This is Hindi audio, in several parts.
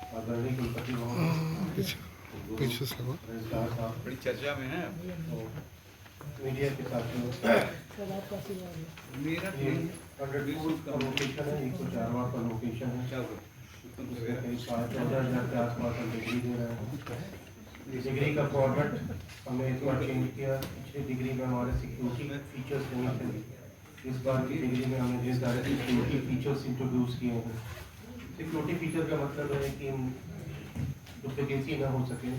आदरणीय कुलपति पीछे से वो बड़ी चर्चा में है मीडिया के साथियों, मेरा का लोकेशन है, 104वां का लोकेशन है। करीब 14,000 के आसपास हम डिग्री दे रहे हैं। डिग्री का फॉर्मेट हमने इस बार चेंज किया। पिछली डिग्री में हमारे सिक्योरिटी फीचर्स नहीं थे, इस बार की डिग्री में हमने ढेर सारे सिक्योरिटी फीचर्स इंट्रोड्यूस किए हैं। सिक्योरिटी फीचर का मतलब है कि डुप्लीकेसी ना हो सके।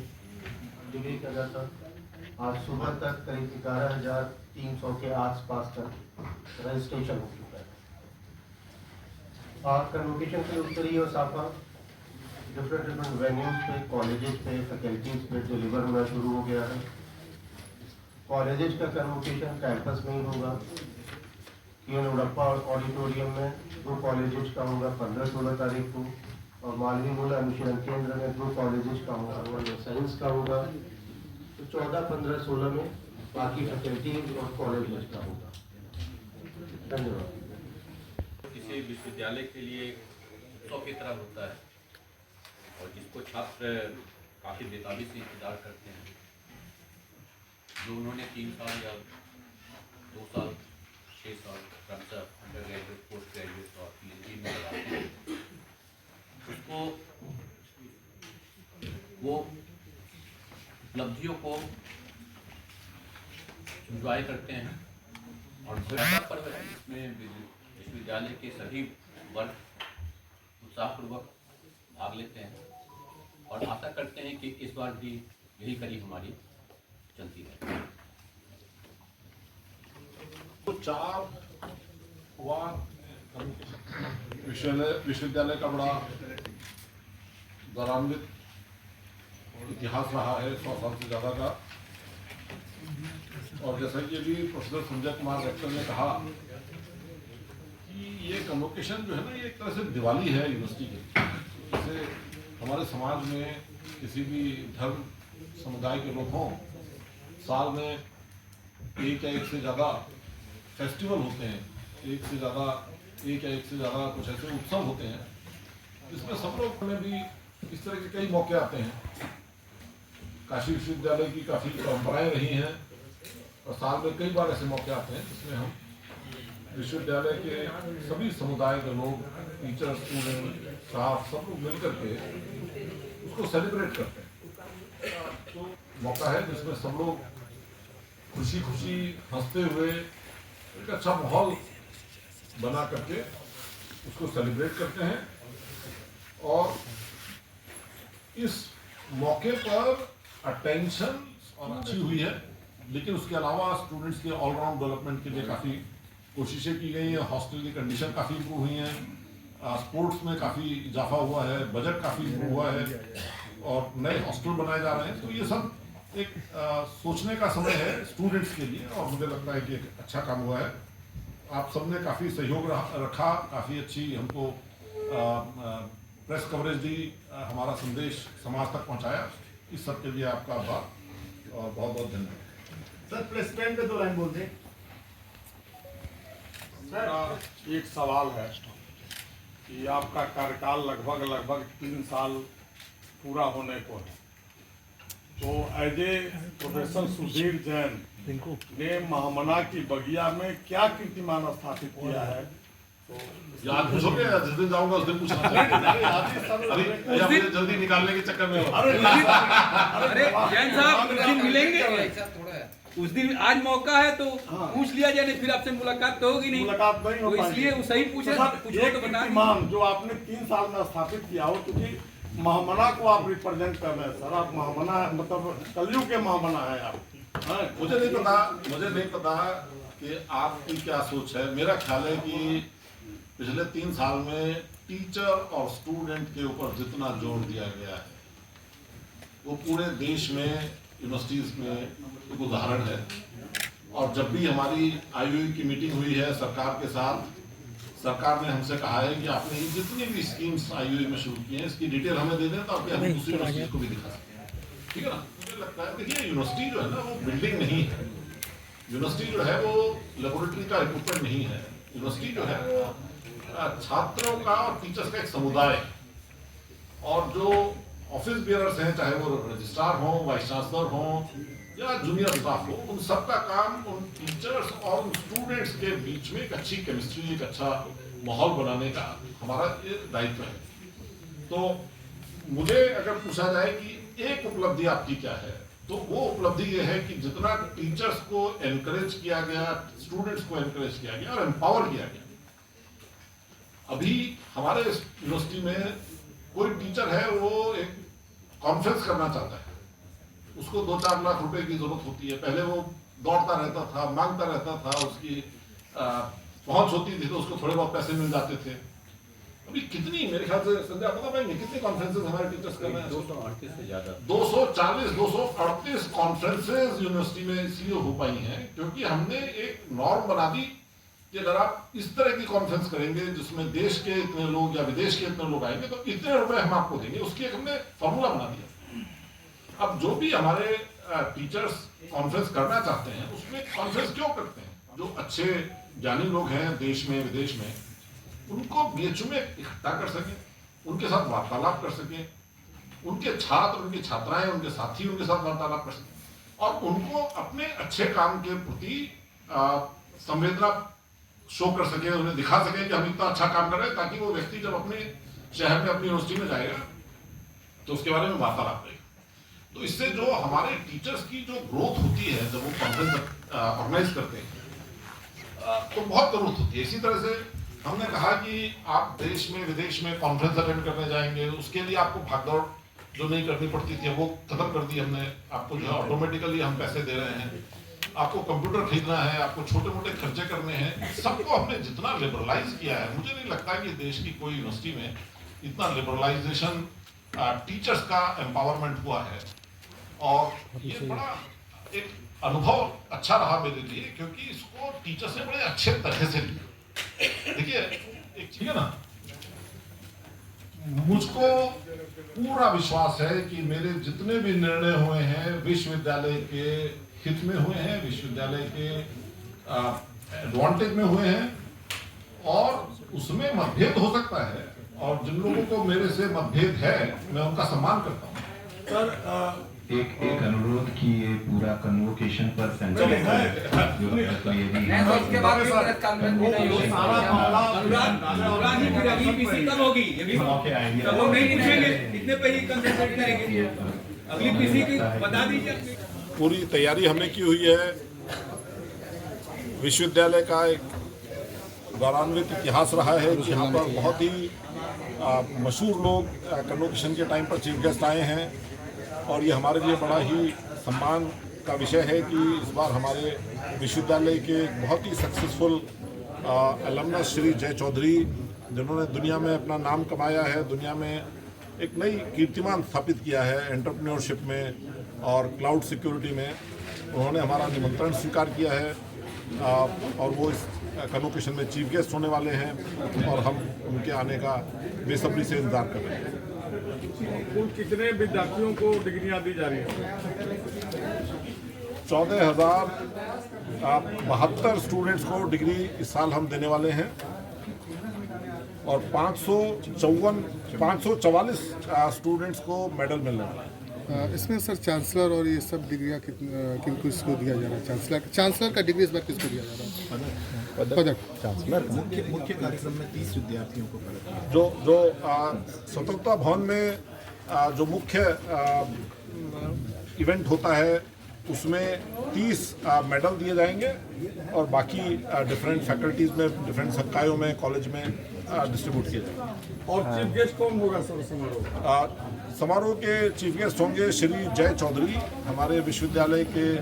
डिग्री का डाटा आज सुबह तक करीब 11,300 के आसपास तक रजिस्ट्रेशन हो चुका है। आज कन्वोकेशन के उत्तरी और साफा डिफरेंट वेन्यूज पे, कॉलेजेस पे, फैकल्टीज पे डिलीवर होना शुरू हो गया है। कॉलेजेस का कन्वोकेशन कैंपस में ही होगा। केएन उड़प्पा ऑडिटोरियम में 2 कॉलेजेस का होगा 15-16 तारीख को, और मालवी मूल अनुशीलन केंद्र में 2 कॉलेजेस का होगा, साइंस का होगा। तो 14, 15, 16 में बाकी फैकल्टीज और कॉलेजेस का होगा। धन्यवाद। किसी विश्वविद्यालय के लिए उत्सव की तरह होता है और जिसको छात्र काफ़ी बेताबी से इंतजार करते हैं। जो उन्होंने 3 साल या 2 साल 6 साल क्रमशः अंडर ग्रेजुएट, पोस्ट ग्रेजुएट और पीएचडी में लगाते हैं, उसको वो उपलब्धियों को एंजॉय करते हैं और बड़ा पर्व है। इसमें विश्वविद्यालय के सभी वर्ग उत्साहपूर्वक भाग लेते हैं और आशा करते हैं कि इस बार भी यही कड़ी हमारी चलती है। तो 4 हुआ विश्वविद्यालय का बड़ा गौरवान्वित इतिहास रहा है, 100 साल से ज़्यादा का। और जैसा कि अभी प्रोफेसर संजय कुमार रेक्टर ने कहा कि ये कन्वोकेशन जो है ना, ये एक तरह से दिवाली है यूनिवर्सिटी की। जैसे हमारे समाज में किसी भी धर्म समुदाय के लोग हों, साल में एक या एक से ज़्यादा फेस्टिवल होते हैं, एक या एक से ज़्यादा कुछ ऐसे उत्सव होते हैं जिसमें सब लोग में भी इस तरह के कई मौके आते हैं। काशी विश्वविद्यालय की काफ़ी परंपराएं रही हैं और साल में कई बार ऐसे मौके आते हैं जिसमें हम विश्वविद्यालय के सभी समुदाय के लोग, टीचर, स्टूडेंट, स्टाफ, सब लोग मिलकर के उसको सेलिब्रेट करते हैं। तो मौका है जिसमें सब लोग खुशी खुशी हंसते हुए एक अच्छा माहौल बना करके उसको सेलिब्रेट करते हैं। और इस मौके पर अटेंशन और अच्छी हुई है, लेकिन उसके अलावा स्टूडेंट्स के ऑलराउंड डेवलपमेंट के लिए काफ़ी कोशिशें की गई हैं। हॉस्टल की कंडीशन काफ़ी इम्प्रूव हुई हैं, स्पोर्ट्स में काफ़ी इजाफा हुआ है, बजट काफ़ी इम्प्रूव हुआ है और नए हॉस्टल बनाए जा रहे हैं। तो ये सब एक सोचने का समय है स्टूडेंट्स के लिए और मुझे लगता है कि एक अच्छा काम हुआ है। आप सबने काफ़ी सहयोग रखा, काफ़ी अच्छी हमको प्रेस कवरेज दी, हमारा संदेश समाज तक पहुंचाया। इस सब के लिए आपका आभार और बहुत बहुत धन्यवाद। सर, प्लेसमेंट पे 2 लाइन बोल दें। सर, एक सवाल है कि आपका कार्यकाल लगभग 3 साल पूरा होने को है, तो as a professor Sudhir Jain ने महामना की बगिया में क्या कीर्तिमान स्थापित किया है? याद पूछोगे, जिस दिन जाऊंगा उस दिन पूछना। अरे जल्दी निकालने के चक्कर में हो। अरे जैन साहब उस दिन मिलेंगे, उस दिन आज मौका है तो पूछ लिया जाए, फिर आपसे मुलाकात तो होगी नहीं, मुलाकात नहीं हो तो इसलिए वो सही पूछे तो बता। कीर्तिमान जो आपने 3 साल में स्थापित किया हो, क्योंकि महामना को आप रिप्रेजेंट कर रहे हैं सर, आप महामना मतलब कलयुग के महामना है आप। मुझे नहीं पता कि आपकी क्या सोच है। मेरा ख्याल है कि पिछले 3 साल में टीचर और स्टूडेंट के ऊपर जितना जोर दिया गया है वो पूरे देश में यूनिवर्सिटीज़ में एक उदाहरण है। और जब भी हमारी आईयूई की मीटिंग हुई है सरकार के साथ, सरकार ने हमसे कहा है कि आपने ये जितनी भी स्कीम्स आईयूई में शुरू की हैं इसकी डिटेल हमें दे दें ताकि हम दूसरी यूनिवर्सिटीज़ को भी दिखा सकें। ठीक है ना? मुझे लगता है देखिए, यूनिवर्सिटी जो है ना वो बिल्डिंग नहीं है, यूनिवर्सिटी जो है वो लेबोरेटरी का इक्विपमेंट नहीं है। यूनिवर्सिटी जो है वो छात्रों का और टीचर्स का एक समुदाय है। और जो ऑफिस बेयरर्स हैं, चाहे वो रजिस्ट्रार हो, वाइस चांसलर हो या जूनियर स्टाफ हो, उन सबका काम उन टीचर्स और उन स्टूडेंट्स के बीच में एक अच्छी केमिस्ट्री, एक अच्छा माहौल बनाने का हमारा ये दायित्व है। तो मुझे अगर पूछा जाए कि एक उपलब्धि आपकी क्या है, तो वो उपलब्धि ये है कि जितना टीचर्स को एनकरेज किया गया, स्टूडेंट्स को एनकरेज किया गया और एम्पावर किया गया। अभी हमारे यूनिवर्सिटी में कोई टीचर है, वो एक कॉन्फ्रेंस करना चाहता है, उसको 2-4 लाख रुपए की जरूरत होती है। पहले वो दौड़ता रहता था, मांगता रहता था, उसकी पहुंच होती थी तो उसको थोड़े बहुत पैसे मिल जाते थे। अभी कितनी, मेरे ख्याल से संजय आपको पता है कितनी कॉन्फ्रेंसेस हमारे टीचर्स कर रहे हैं? 238 से ज्यादा, 238 कॉन्फ्रेंसेस यूनिवर्सिटी में इसलिए हो पाई हैं क्योंकि हमने एक नॉर्म बना दी कि अगर आप इस तरह की कॉन्फ्रेंस करेंगे जिसमें देश के इतने लोग या विदेश के इतने लोग आएंगे तो इतने रुपए हम आपको देंगे, उसकी एक हमने फॉर्मूला बना दिया। अब जो भी हमारे टीचर्स कॉन्फ्रेंस करना चाहते हैं उसमें कॉन्फ्रेंस क्यों करते हैं? जो अच्छे ज्ञानी लोग हैं देश में विदेश में, उनको बीएचयू में इकट्ठा कर सकें, उनके साथ वार्तालाप कर सकें, उनके छात्र, उनकी छात्राएं, उनके साथी उनके साथ वार्तालाप कर सकें और उनको अपने अच्छे काम के प्रति संवेदना शो कर सके, उन्हें दिखा सके कि हम इतना अच्छा काम कर रहे हैं, ताकि वो व्यक्ति जब अपने शहर में, अपनी यूनिवर्सिटी में जाएगा तो उसके बारे में वार्तालाप करेगा। तो इससे जो हमारे टीचर्स की जो ग्रोथ होती है जब वो कॉन्फ्रेंस ऑर्गेनाइज करते हैं तो बहुत ग्रोथ होती है। इसी तरह से हमने कहा कि आप देश में विदेश में कॉन्फ्रेंस अटेंड करने जाएंगे, उसके लिए आपको भागदौड़ जो नहीं करनी पड़ती थी वो खत्म कर दी हमने। आपको जो है ऑटोमेटिकली हम पैसे दे रहे हैं, आपको कंप्यूटर खरीदना है, आपको छोटे मोटे खर्चे करने हैं, सबको हमने जितना लिबरलाइज किया है, मुझे नहीं लगता कि देश की कोई यूनिवर्सिटी में इतना लिबरलाइजेशन टीचर्स का एम्पावरमेंट हुआ है। और ये बड़ा एक अनुभव अच्छा रहा मेरे लिए क्योंकि इसको टीचर्स ने बड़े अच्छे तरह से लिया। देखिए एक चीज है ना, मुझको पूरा विश्वास है कि मेरे जितने भी निर्णय हुए हैं विश्वविद्यालय के हित में हुए हैं, विश्वविद्यालय के एडवांटेज में हुए हैं और उसमें मतभेद हो सकता है और जिन लोगों को मेरे से मतभेद है मैं उनका सम्मान करता हूँ। सर एक अनुरोध कि ये पूरा कन्वोकेशन पर सेंटर जो तो ये भी उसके बाद कब होगी ये भी मौके आएंगे, सब लोग नहीं पूछेंगे, इतने पे ही कंसंट्रेट करेंगे। अगली पीसी की बता दीजिए। पूरी तैयारी हमने की हुई है। विश्वविद्यालय का एक गौरवान्वित इतिहास रहा है कि यहाँ पर बहुत ही मशहूर लोग कन्वोकेशन के टाइम पर चीफ गेस्ट आए हैं और ये हमारे लिए बड़ा ही सम्मान का विषय है कि इस बार हमारे विश्वविद्यालय के बहुत ही सक्सेसफुल अलमनस श्री जय चौधरी, जिन्होंने दुनिया में अपना नाम कमाया है, दुनिया में एक नई कीर्तिमान स्थापित किया है एंटरप्रेन्योरशिप में और क्लाउड सिक्योरिटी में, उन्होंने हमारा निमंत्रण स्वीकार किया है और वो इस कन्वोकेशन में चीफ गेस्ट होने वाले हैं और हम उनके आने का बेसब्री से इंतजार कर रहे हैं। कुल कितने विद्यार्थियों को डिग्रियां दी जा रही हैं? 14,072 स्टूडेंट्स को डिग्री इस साल हम देने वाले हैं और 544 स्टूडेंट्स को मेडल मिलने वाला है। इसमें सर चांसलर और ये सब डिग्रियाँ किनको इसको दिया जा रहा है? चांसलर का डिग्री इस बार किसको दिया जा रहा है? पदक चांसलर मुख्य कार्यक्रम में 30 विद्यार्थियों को पदक जो स्वतंत्रता भवन में जो मुख्य इवेंट होता है उसमें 30 मेडल दिए जाएंगे और बाकी डिफरेंट फैकल्टीज में, डिफरेंट संकायों में, कॉलेज में डिस्ट्रीब्यूट किए जाएंगे। और चीफ गेस्ट कौन होगा सर समारोह के चीफ गेस्ट होंगे श्री जय चौधरी, हमारे विश्वविद्यालय के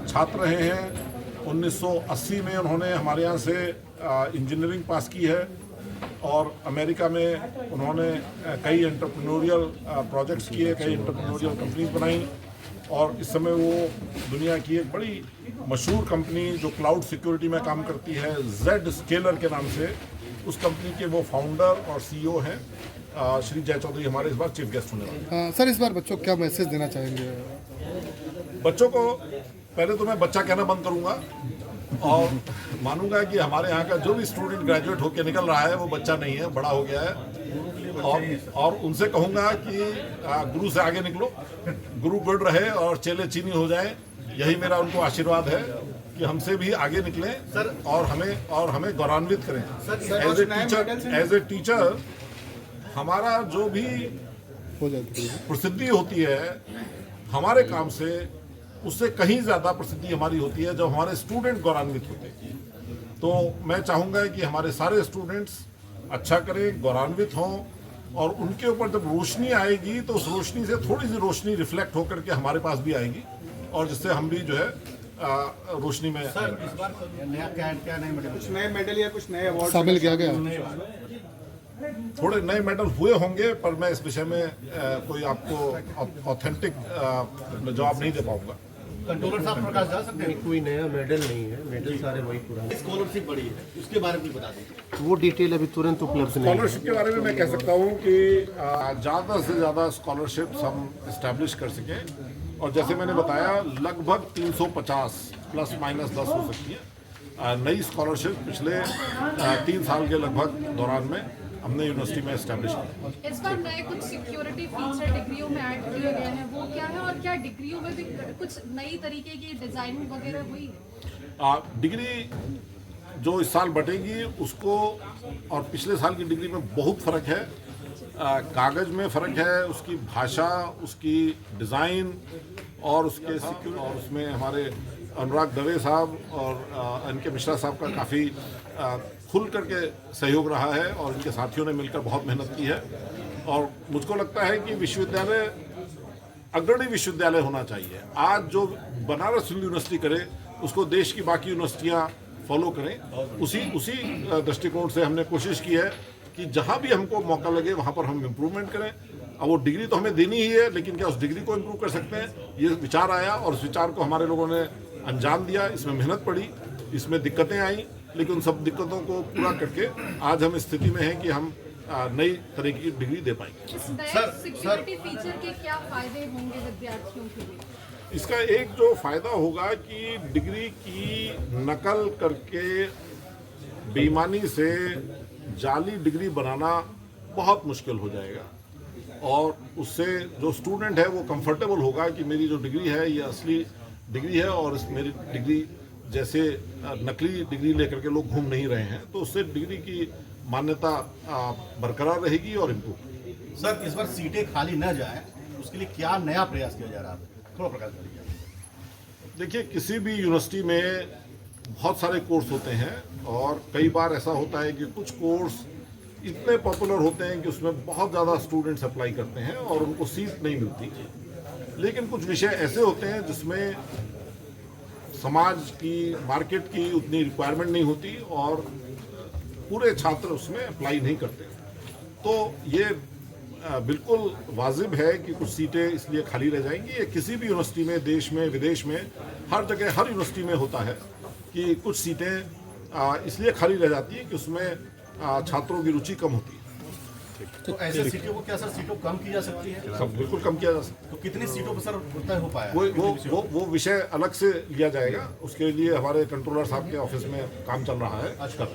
छात्र रहे हैं। 1980 में उन्होंने हमारे यहाँ से इंजीनियरिंग पास की है और अमेरिका में उन्होंने कई एंटरप्रेन्योरियल प्रोजेक्ट्स किए, कई एंटरप्रेन्योरियल कंपनीज बनाई और इस समय वो दुनिया की एक बड़ी मशहूर कंपनी जो क्लाउड सिक्योरिटी में काम करती है, Zscaler के नाम से, उस कंपनी के वो फाउंडर और सीईओ हैं। श्री जय चौधरी हमारे इस बार चीफ गेस्ट होने वाले हैं। सर इस बार बच्चों को क्या मैसेज देना चाहेंगे? बच्चों को पहले तो मैं बच्चा कहना बंद करूंगा और मानूंगा कि हमारे यहाँ का जो भी स्टूडेंट ग्रेजुएट होकर निकल रहा है वो बच्चा नहीं है, बड़ा हो गया है। और उनसे कहूँगा कि गुरु से आगे निकलो, गुरु गुड रहे और चेले चीनी हो जाए, यही मेरा उनको आशीर्वाद है कि हमसे भी आगे निकलें सर, और हमें गौरवान्वित करें। एज ए टीचर हमारा जो भी प्रसिद्धि होती है हमारे काम से, उससे कहीं ज़्यादा प्रसिद्धि हमारी होती है जब हमारे स्टूडेंट गौरवान्वित होते हैं। तो मैं चाहूँगा कि हमारे सारे स्टूडेंट्स अच्छा करें, गौरवान्वित हों, और उनके ऊपर जब रोशनी आएगी तो उस रोशनी से थोड़ी सी रोशनी रिफ्लेक्ट होकर के हमारे पास भी आएगी, और जिससे हम भी जो है रोशनी में सर इस बार नया क्या नए मेडल, कुछ नए मेडल या कुछ नए अवार्ड शामिल किया गया? थोड़े नए मेडल हुए होंगे, पर मैं इस विषय में कोई आपको ऑथेंटिक जवाब नहीं दे पाऊंगा। कंट्रोलर साहब प्रकाश जा सकते हैं? कोई नया मेडल नहीं है, मेडल सारे वही पुराने। स्कॉलरशिप बढ़ी है, उसके बारे में भी बता दीजिए। वो डिटेल अभी तुरंत उपलब्ध नहीं है। स्कॉलरशिप के बारे में मैं कह सकता हूँ कि ज़्यादा से ज़्यादा स्कॉलरशिप हम इस्टेब्लिश कर सकें, और जैसे मैंने बताया लगभग 350 प्लस माइनस 10 हो सकती है नई स्कॉलरशिप पिछले 3 साल के लगभग दौरान में हमने यूनिवर्सिटी में इस्टेब्लिश किया। इस बार नए कुछ सिक्योरिटी फीचर डिग्रियों में ऐड किए गए हैं, वो क्या है, और क्या डिग्रियों में भी कुछ नई तरीके की डिजाइनिंग वगैरह हुई है? डिग्री जो इस साल बटेगी उसको और पिछले साल की डिग्री में बहुत फ़र्क है। कागज़ में फ़र्क है, उसकी भाषा, उसकी डिज़ाइन और उसके और उसमें हमारे अनुराग दवे साहब और एन के मिश्रा साहब का काफ़ी खुल करके सहयोग रहा है, और इनके साथियों ने मिलकर बहुत मेहनत की है। और मुझको लगता है कि विश्वविद्यालय अग्रणी विश्वविद्यालय होना चाहिए। आज जो बनारस यूनिवर्सिटी करे उसको देश की बाकी यूनिवर्सिटियाँ फॉलो करें। उसी दृष्टिकोण से हमने कोशिश की है कि जहाँ भी हमको मौका लगे वहाँ पर हम इम्प्रूवमेंट करें। अब वो डिग्री तो हमें देनी ही है, लेकिन क्या उस डिग्री को इम्प्रूव कर सकते हैं, ये विचार आया, और उस विचार को हमारे लोगों ने अंजाम दिया। इसमें मेहनत पड़ी, इसमें दिक्कतें आई, लेकिन उन सब दिक्कतों को पूरा करके आज हम इस स्थिति में हैं कि हम नई तरह की डिग्री दे पाएंगे। सिक्योरिटी फीचर के क्या फायदे होंगे विद्यार्थियों के लिए? इसका एक जो फायदा होगा कि डिग्री की नकल करके बेईमानी से जाली डिग्री बनाना बहुत मुश्किल हो जाएगा, और उससे जो स्टूडेंट है वो कंफर्टेबल होगा कि मेरी जो डिग्री है ये असली डिग्री है, और इस मेरी डिग्री जैसे नकली डिग्री लेकर के लोग घूम नहीं रहे हैं, तो उससे डिग्री की मान्यता बरकरार रहेगी और इम्प्रूव। सर इस बार सीटें खाली न जाए उसके लिए क्या नया प्रयास किया जा रहा है, थोड़ा प्रकाश करिए। देखिए, किसी भी यूनिवर्सिटी में बहुत सारे कोर्स होते हैं, और कई बार ऐसा होता है कि कुछ कोर्स इतने पॉपुलर होते हैं कि उसमें बहुत ज़्यादा स्टूडेंट्स अप्लाई करते हैं और उनको सीट नहीं मिलती। लेकिन कुछ विषय ऐसे होते हैं जिसमें समाज की, मार्केट की उतनी रिक्वायरमेंट नहीं होती, और पूरे छात्र उसमें अप्लाई नहीं करते। तो ये बिल्कुल वाजिब है कि कुछ सीटें इसलिए खाली रह जाएंगी। ये किसी भी यूनिवर्सिटी में, देश में, विदेश में, हर जगह, हर यूनिवर्सिटी में होता है कि कुछ सीटें इसलिए खाली रह जाती हैं कि उसमें छात्रों की रुचि कम होती है। तो ऐसे सीटों को क्या सर सीटों कम की जा सकती है? सब बिल्कुल कम किया जा सकता है। तो कितनी सीटों पर सर तय हो पाया? वो विषय अलग से लिया जाएगा, उसके लिए हमारे कंट्रोलर साहब के ऑफिस में काम चल रहा है। अच्छा।